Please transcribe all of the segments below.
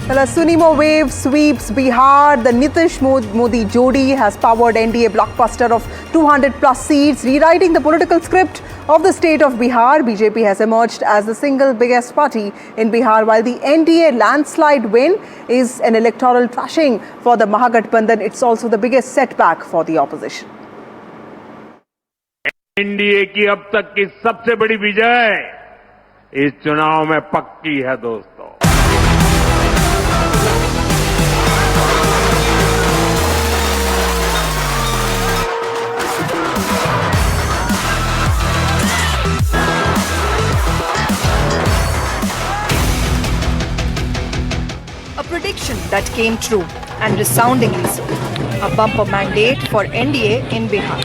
Well, a Sunimo wave sweeps Bihar. The Nitish Modi Jodi has powered NDA blockbuster of 200 plus seats, rewriting the political script of the state of Bihar. BJP has emerged as the single biggest party in Bihar, while the NDA landslide win is an electoral thrashing for the Mahagathbandhan. It's also the biggest setback for the opposition. NDA की अब तक की सबसे बड़ी विजय इस चुनाव में पक्की है दोस्तों। A prediction that came true, and resoundingly so. A bumper mandate for NDA in Bihar.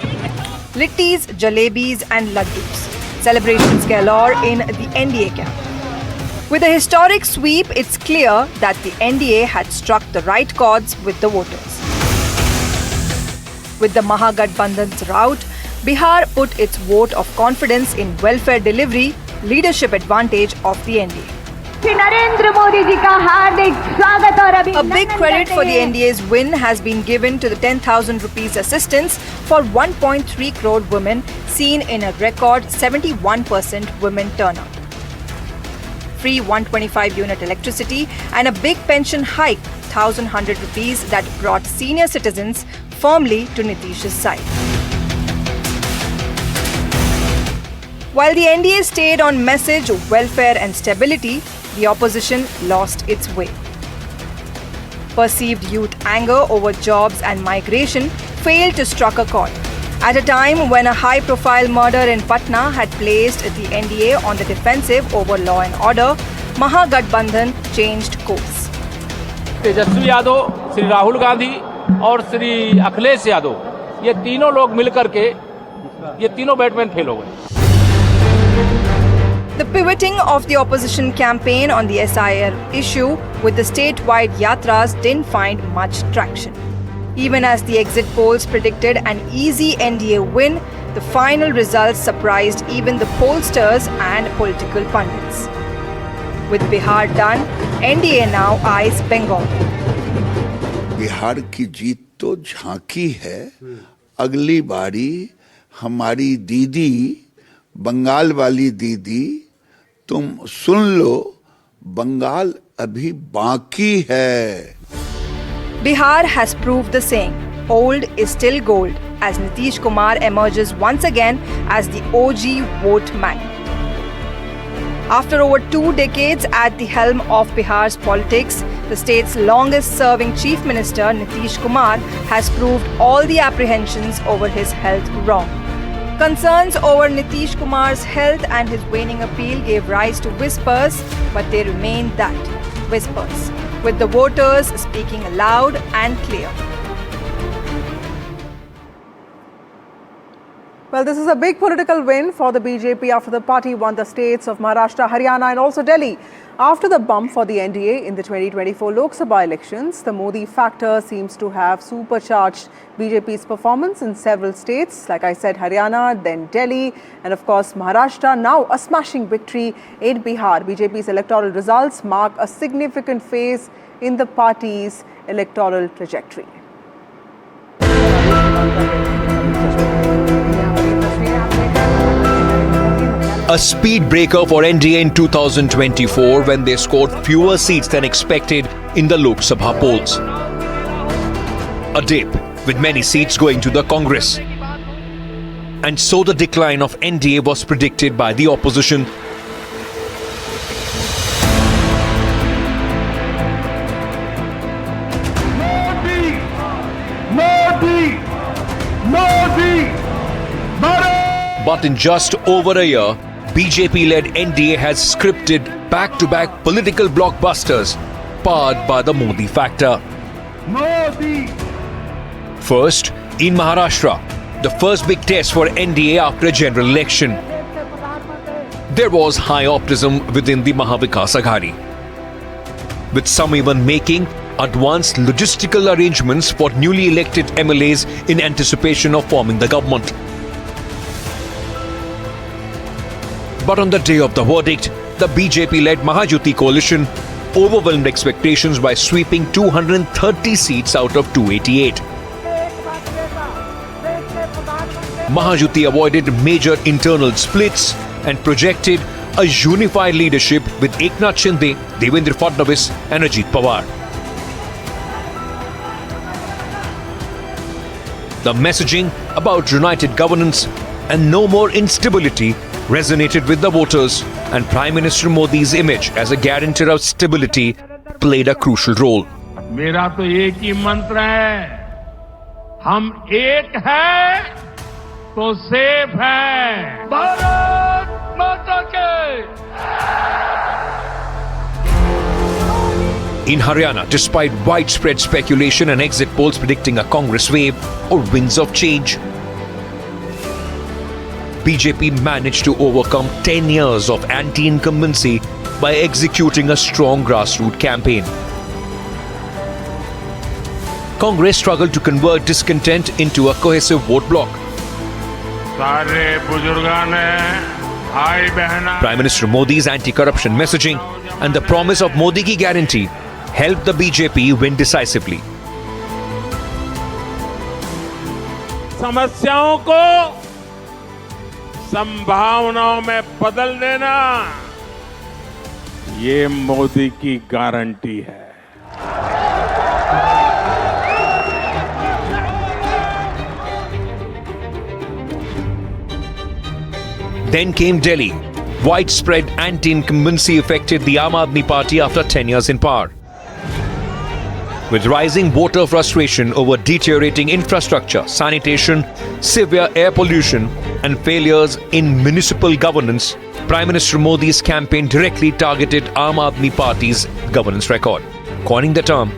Littis, jalebis and laddus. Celebrations galore in the NDA camp. With a historic sweep, it's clear that the NDA had struck the right chords with the voters. With the Mahagathbandhan's rout, Bihar put its vote of confidence in welfare delivery, leadership advantage of the NDA. A big credit for the NDA's win has been given to the 10,000 rupees assistance for 1.3 crore women, seen in a record 71% women turnout. Free 125-unit electricity and a big pension hike, 1,100 rupees, that brought senior citizens firmly to Nitish's side. While the NDA stayed on message, welfare and stability, the opposition lost its way. Perceived youth anger over jobs and migration failed to strike a chord. At a time when a high-profile murder in Patna had placed the NDA on the defensive over law and order, Mahagathbandhan changed course. Tejashwi Yadav, Shri Rahul Gandhi और श्री अखिलेश यादव, ये तीनों लोग मिलकर के ये तीनों Batman fail हो गए। The pivoting of the opposition campaign on the SIR issue with the statewide yatras didn't find much traction. Even as the exit polls predicted an easy NDA win, the final results surprised even the pollsters and political pundits. With Bihar done, NDA now eyes Bengal. Bihar की जीत तो झांकी है, अगली बारी हमारी दीदी, बंगाल वाली दीदी, तुम सुन लो, बंगाल अभी बाकी है. Bihar has proved the saying, old is still gold, as Nitish Kumar emerges once again as the OG vote magnet. After over 2 decades at the helm of Bihar's politics, the state's longest-serving Chief Minister Nitish Kumar has proved all the apprehensions over his health wrong. Concerns over Nitish Kumar's health and his waning appeal gave rise to whispers, but they remain that, whispers, with the voters speaking loud and clear. Well, this is a big political win for the BJP after the party won the states of Maharashtra, Haryana and also Delhi. After the bump for the NDA in the 2024 Lok Sabha elections, the Modi factor seems to have supercharged BJP's performance in several states. Like I said, Haryana, then Delhi and of course Maharashtra. Now a smashing victory in Bihar. BJP's electoral results mark a significant phase in the party's electoral trajectory. A speed breaker for NDA in 2024 when they scored fewer seats than expected in the Lok Sabha polls. A dip with many seats going to the Congress. And so the decline of NDA was predicted by the opposition. But in just over a year, BJP-led NDA has scripted back-to-back political blockbusters powered by the Modi factor. First, in Maharashtra, the first big test for NDA after a general election. There was high optimism within the Mahavikas Aghadi, with some even making advanced logistical arrangements for newly elected MLAs in anticipation of forming the government. But on the day of the verdict, the BJP-led Mahajyoti coalition overwhelmed expectations by sweeping 230 seats out of 288. Mahajuti avoided major internal splits and projected a unified leadership with Eknath Shinde, Devendra Fadnavis and Ajit Pawar. The messaging about united governance and no more instability resonated with the voters, and Prime Minister Modi's image as a guarantor of stability played a crucial role. मेरा तो एक ही मंत्र है, हम एक हैं तो safe है। भारत माता के। In Haryana, despite widespread speculation and exit polls predicting a Congress wave or winds of change, BJP managed to overcome 10 years of anti-incumbency by executing a strong grassroots campaign. Congress struggled to convert discontent into a cohesive vote bloc. सारे बुजुर्गां ने, भाई बहना। Prime Minister Modi's anti-corruption messaging and the promise of Modi ki guarantee helped the BJP win decisively. समस्याओं को संभावनाओं में बदल देना, ये मोदी की गारंटी है। Then came Delhi. Widespread anti-incumbency affected the Aam Aadmi Party after 10 years in power. With rising voter frustration over deteriorating infrastructure, sanitation, severe air pollution, and failures in municipal governance, Prime Minister Modi's campaign directly targeted Aam Aadmi Party's governance record, coining the term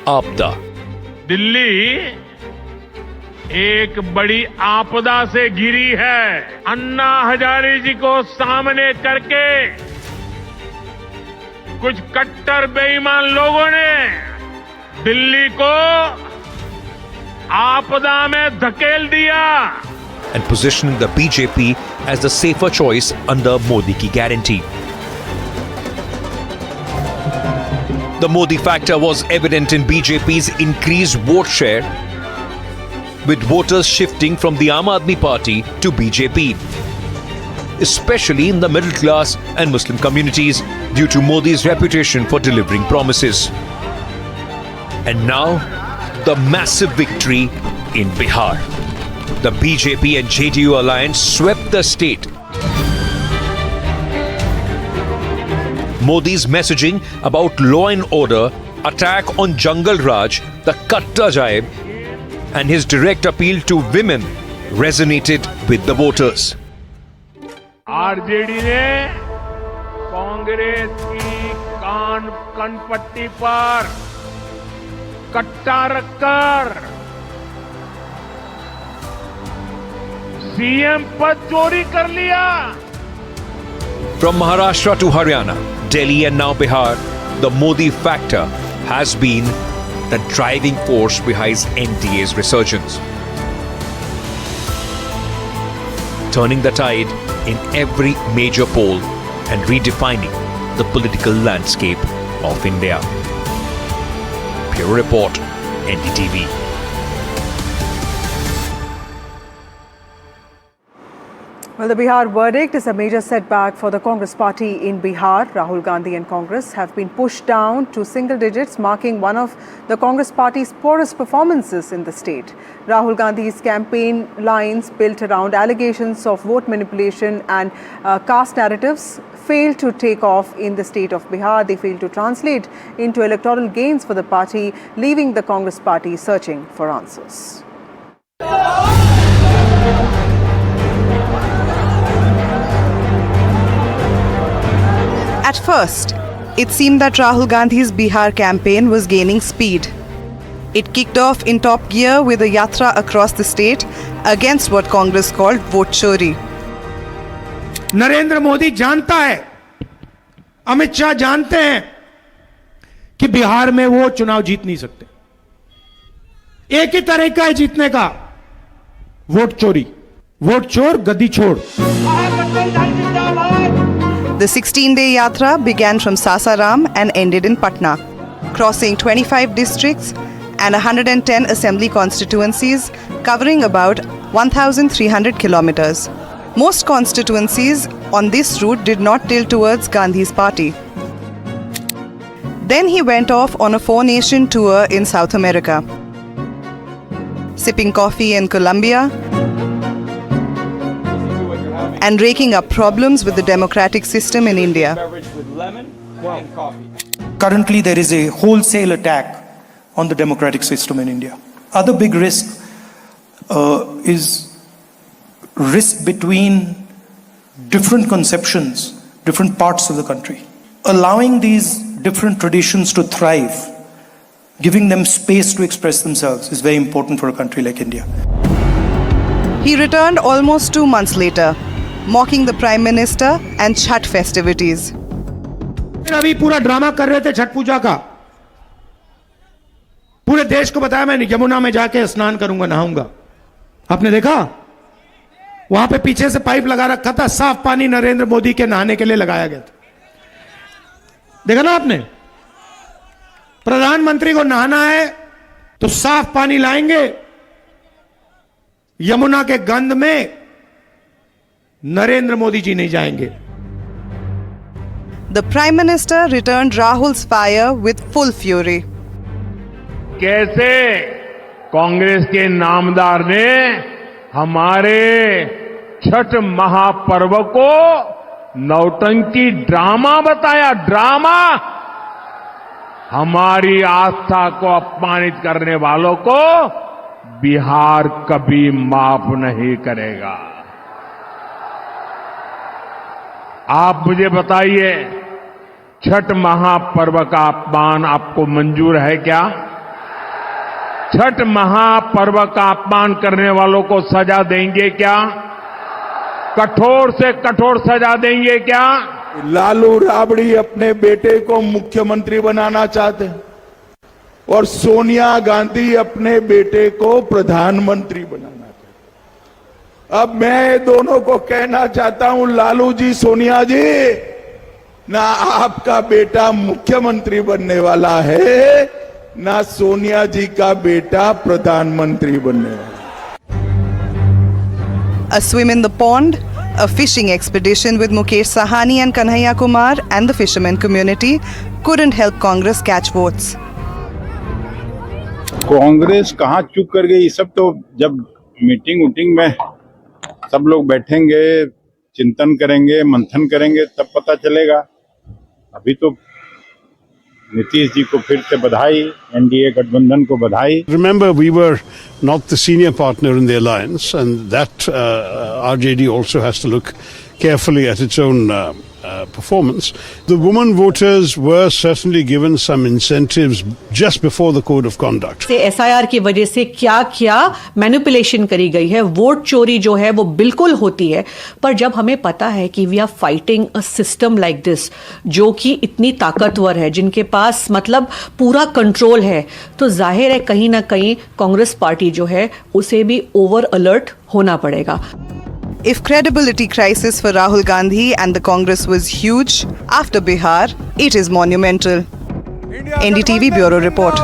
Aapda. Delhi एक बड़ी आपदा से घिरी है। अन्ना हजारे जी को सामने करके कुछ कट्टर बेईमान लोगों ने दिल्ली को आपदा में धकेल दिया। And positioning the BJP as the safer choice under Modi ki guarantee. The Modi factor was evident in BJP's increased vote share, with voters shifting from the Aam Aadmi Party to BJP, especially in the middle class and Muslim communities due to Modi's reputation for delivering promises. And now, the massive victory in Bihar. The BJP and JDU alliance swept the state. Modi's messaging about law and order, attack on Jungle Raj, the Katta Jayab, and his direct appeal to women resonated with the voters. RJD ने कांग्रेस की कनपट्टी पर कट्टा रखकर CM पद चोरी कर लिया। From Maharashtra to Haryana, Delhi and now Bihar, the Modi factor has been the driving force behind NDA's resurgence, turning the tide in every major poll and redefining the political landscape of India. Bureau Report, NDTV. Well, the Bihar verdict is a major setback for the Congress party in Bihar. Rahul Gandhi and Congress have been pushed down to single digits, marking one of the Congress party's poorest performances in the state. Rahul Gandhi's campaign lines built around allegations of vote manipulation and caste narratives failed to take off in the state of Bihar. They failed to translate into electoral gains for the party, leaving the Congress party searching for answers. At first, it seemed that Rahul Gandhi's Bihar campaign was gaining speed. It kicked off in top gear with a yatra across the state against what Congress called vote chori. Narendra Modi जानता है, अमित शाह जानते हैं कि बिहार में वो चुनाव जीत नहीं सकते। एक ही तरीका है जीतने का, वोट चोरी। वोट चोर गद्दी छोड़। The 16-day yatra began from Sasaram and ended in Patna, crossing 25 districts and 110 assembly constituencies, covering about 1,300 kilometers. Most constituencies on this route did not tilt towards Gandhi's party. Then he went off on a 4-nation tour in South America, sipping coffee in Colombia and raking up problems with the democratic system in India. Currently, there is a wholesale attack on the democratic system in India. Other big risk is risk between different conceptions, different parts of the country. Allowing these different traditions to thrive, giving them space to express themselves is very important for a country like India. He returned almost 2 months later, mocking the Prime Minister and Chhath festivities. अभी पूरा drama कर रहे थे छठ पूजा का, पूरे देश को बताया मैं यमुना में जाके स्नान करूंगा, नहाऊंगा। आपने देखा वहां पे पीछे से पाइप लगा रखा था, साफ पानी नरेंद्र मोदी के नहाने के लिए लगाया गया था। देखा ना आपने? प्रधानमंत्री को नहाना है तो साफ पानी लाएंगे, यमुना के गंध में नरेंद्र मोदी जी नहीं जाएंगे। The Prime Minister returned Rahul's fire with full fury. कैसे कांग्रेस के नामदार ने हमारे छठ महापर्व को नौटंकी ड्रामा बताया, ड्रामा। हमारी आस्था को अपमानित करने वालों को बिहार कभी माफ नहीं करेगा। आप मुझे बताइए, छठ महापर्व का अपमान आपको मंजूर है क्या? छठ महापर्व का अपमान करने वालों को सजा देंगे क्या? कठोर से कठोर सजा देंगे क्या? लालू राबड़ी अपने बेटे को मुख्यमंत्री बनाना चाहते हैं और सोनिया गांधी अपने बेटे को प्रधानमंत्री बनाना चाहते हैं। अब मैं दोनों को कहना चाहता हूं, लालू जी, सोनिया जी, ना आपका बेटा मुख्यमंत्री बनने वाला है, ना सोनिया जी का बेटा प्रधानमंत्री बनने वाला। A swim in the pond, a fishing expedition with Mukesh Sahani and Kanhaiya Kumar and the fishermen community couldn't help Congress catch votes. Congress कहाँ चुप कर गई? सब तो जब मीटिंग उटिंग में सब लोग बैठेंगे, चिंतन करेंगे, मंथन करेंगे, तब पता चलेगा। अभी तो नीतीश जी को फिर से बधाई, एनडीए गठबंधन को बधाई। Remember, we were not the senior partner in the alliance, and that RJD also has to look carefully at its own performance. The women voters were certainly given some incentives just before the code of conduct. SIR की वजह से क्या manipulation करी गई है, vote चोरी जो है वो बिल्कुल होती है, पर जब हमें पता है कि we are fighting a system like this जो कि इतनी ताकतवर है, जिनके पास मतलब पूरा कंट्रोल है, तो जाहिर है कहीं ना कहीं कांग्रेस पार्टी जो है उसे भी ओवर अलर्ट होना पड़ेगा। If credibility crisis for Rahul Gandhi and the Congress was huge, after Bihar, it is monumental. NDTV Bureau Report.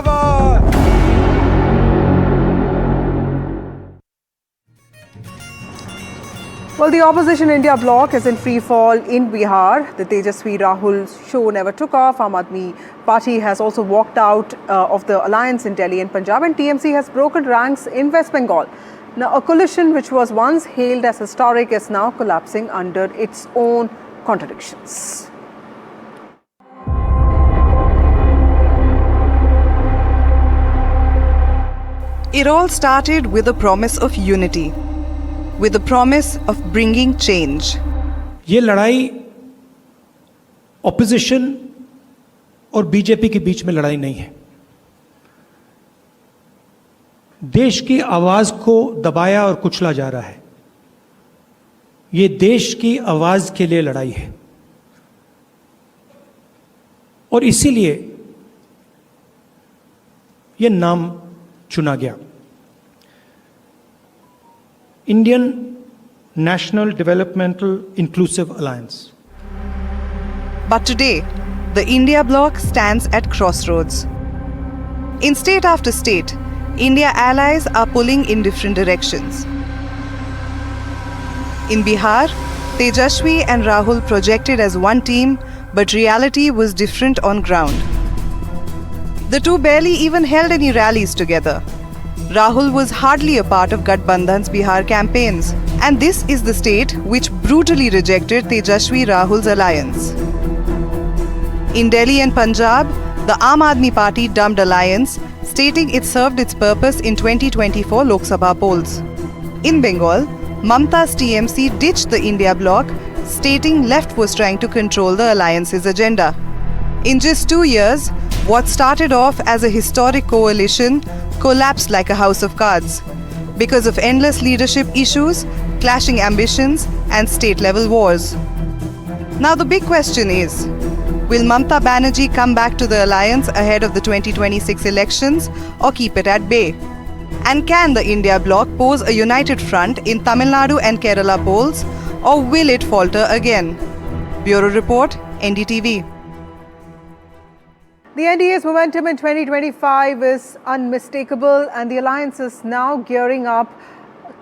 Well, the opposition India bloc is in free fall in Bihar. The Tejaswi Rahul show never took off. Aam Aadmi Party has also walked out of the alliance in Delhi and Punjab, and TMC has broken ranks in West Bengal. Now, a coalition which was once hailed as historic is now collapsing under its own contradictions. It all started with a promise of unity, with the promise of bringing change. ये लड़ाई opposition और BJP के बीच में लड़ाई नहीं है। देश की आवाज को दबाया और कुचला जा रहा है। ये देश की आवाज के लिए लड़ाई है और इसीलिए ये नाम चुना गया। Indian national developmental inclusive alliance. But today, the India bloc stands at crossroads. In state after state, India allies are pulling in different directions. In Bihar, Tejashwi and Rahul projected as one team, but reality was different on ground. The two barely even held any rallies together. Rahul was hardly a part of Gathbandhan's Bihar campaigns, and this is the state which brutally rejected Tejashwi-Rahul's alliance. In Delhi and Punjab, the Aam Aadmi Party dumped alliance, stating it served its purpose in 2024 Lok Sabha polls. In Bengal, Mamta's TMC ditched the India bloc, stating left was trying to control the alliance's agenda. In just 2 years, what started off as a historic coalition collapsed like a house of cards because of endless leadership issues, clashing ambitions, and state-level wars. Now the big question is, will Mamta Banerjee come back to the alliance ahead of the 2026 elections or keep it at bay? And can the India bloc pose a united front in Tamil Nadu and Kerala polls, or will it falter again? Bureau Report, NDTV. The NDA's momentum in 2025 is unmistakable, and the alliance is now gearing up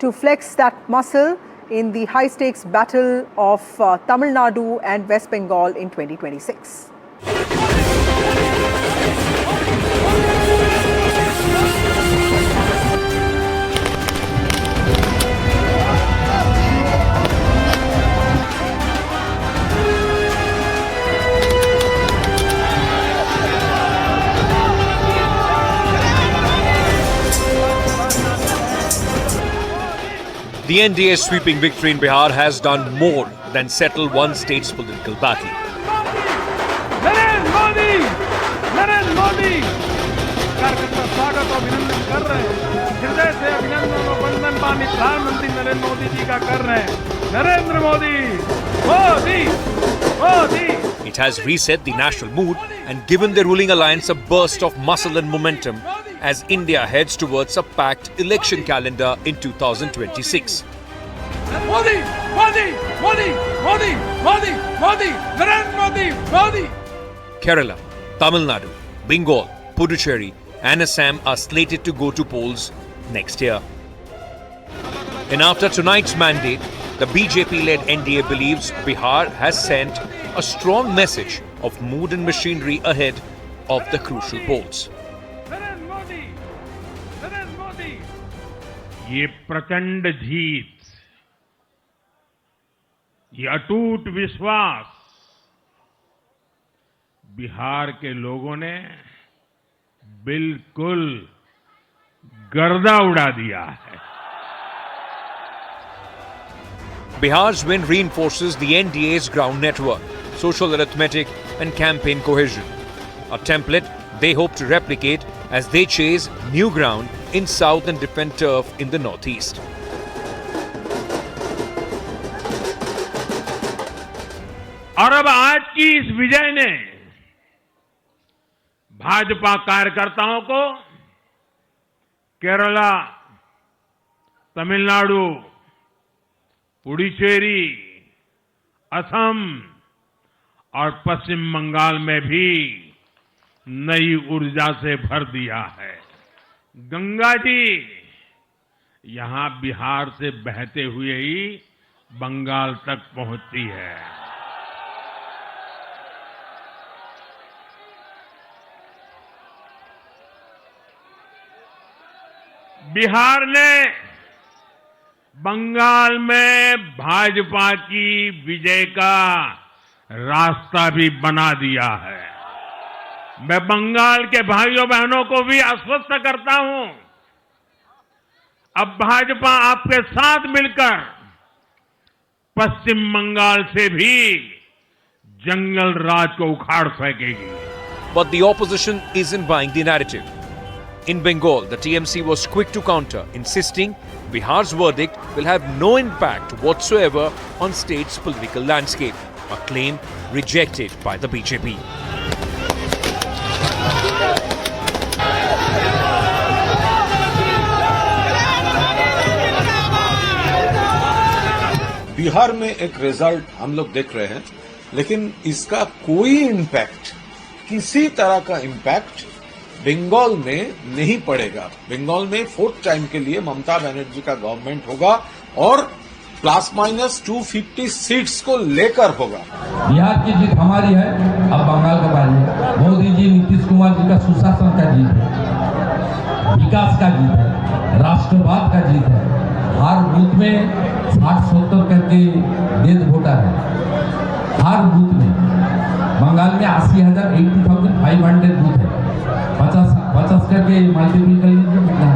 to flex that muscle in the high-stakes battle of Tamil Nadu and West Bengal in 2026. The NDA's sweeping victory in Bihar has done more than settle one state's political battle. Narendra Modi कार्यकर्ता स्वागत और अभिनंदन कर रहे हैं, हृदय से अभिनंदन और वंदन माननीय प्रधानमंत्री नरेंद्र मोदी जी का कर रहे हैं। Narendra Modi Modi Modi. It has reset the national mood and given the ruling alliance a burst of muscle and momentum as India heads towards a packed election calendar in 2026. Modi, Modi, Modi, Modi, Modi, Modi, Narendra Modi, Modi. Kerala, Tamil Nadu, Bengal, Puducherry and Assam are slated to go to polls next year. And after tonight's mandate, the BJP-led NDA believes Bihar has sent a strong message of mood and machinery ahead of the crucial polls. ये प्रचंड जीत, ये अटूट विश्वास बिहार के लोगों ने बिल्कुल गर्दा उड़ा दिया है। Bihar's win reinforces the NDA's ground network, social arithmetic and campaign cohesion, a template they hope to replicate as they chase new ground in south and defend turf in the northeast. और अब आज की इस विजय ने भाजपा कार्यकर्ताओं को केरला, तमिलनाडु, पुडुचेरी, असम और पश्चिम बंगाल में भी नई ऊर्जा से भर दिया है। गंगा जी यहां बिहार से बहते हुए ही बंगाल तक पहुंचती है। बिहार ने बंगाल में भाजपा की विजय का रास्ता भी बना दिया है। मैं बंगाल के भाइयों बहनों को भी आश्वस्त करता हूं, अब भाजपा आपके साथ मिलकर पश्चिम बंगाल से भी जंगल राज को उखाड़ फेंकेगी। But the opposition isn't buying the narrative. In Bengal, the TMC was quick to counter, insisting Bihar's verdict will have no impact whatsoever on state's political landscape, a claim rejected by the BJP. Bihar में एक result हम लोग देख रहे हैं लेकिन इसका कोई इम्पैक्ट, किसी तरह का इम्पैक्ट बंगाल में नहीं पड़ेगा। बंगाल में 4th टाइम के लिए ममता बनर्जी का गवर्नमेंट होगा और ±250 सीट्स को लेकर होगा। बिहार की जीत हमारी है, अब बंगाल का बारी है। मोदी जी, नीतीश कुमार जी का सुशासन का जीत है, विकास का जीत है, राष्ट्रवाद का जीत है। हर बूथ में 60-70 करके डेथ वोटर है। हर बूथ में बंगाल में 80,500 बूथ है। 50 करके मल्टीपल कर लीजिए।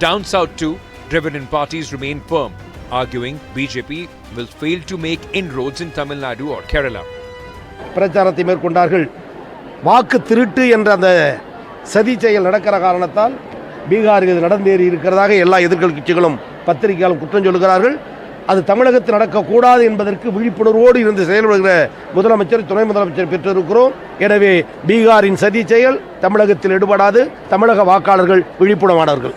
Down south too, Dravidian parties remain firm, arguing BJP will fail to make inroads in Tamil Nadu or Kerala. பிரச்சாரத்தை மேற்கொண்டார்கள். வாக்கு திருட்டு என்ற அந்த சதி செயல் நடக்கிற காரணத்தால் பீகாரில் இது நடந்தேறி இருக்கிறதாக எல்லா எதிர்க்கட்சி கட்சிகளும் பத்திரிகையாளரும் குற்றம் சொல்கிறார்கள். அது தமிழகத்தில் நடக்கக்கூடாது என்பதற்கு விழிப்புணர்வோடு இருந்து செயல்படுகிற முதலமைச்சர், துணை முதலமைச்சர் பெற்றிருக்கிறோம். எனவே பீகாரின் சதி செயல் தமிழகத்தில் எடுபடாது. தமிழக வாக்காளர்கள் விழிப்புணர்வானவர்கள்.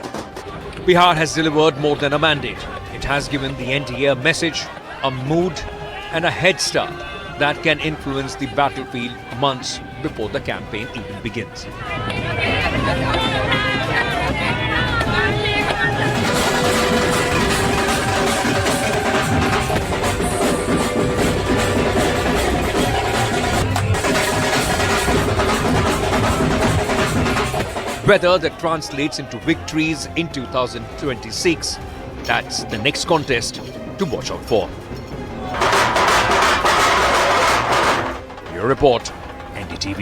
Bihar has delivered more than a mandate. It has given the NDA a message, a mood, and a head start that can influence the battlefield months before the campaign even begins. Whether that translates into victories in 2026, that's the next contest to watch out for. Your report, NDTV.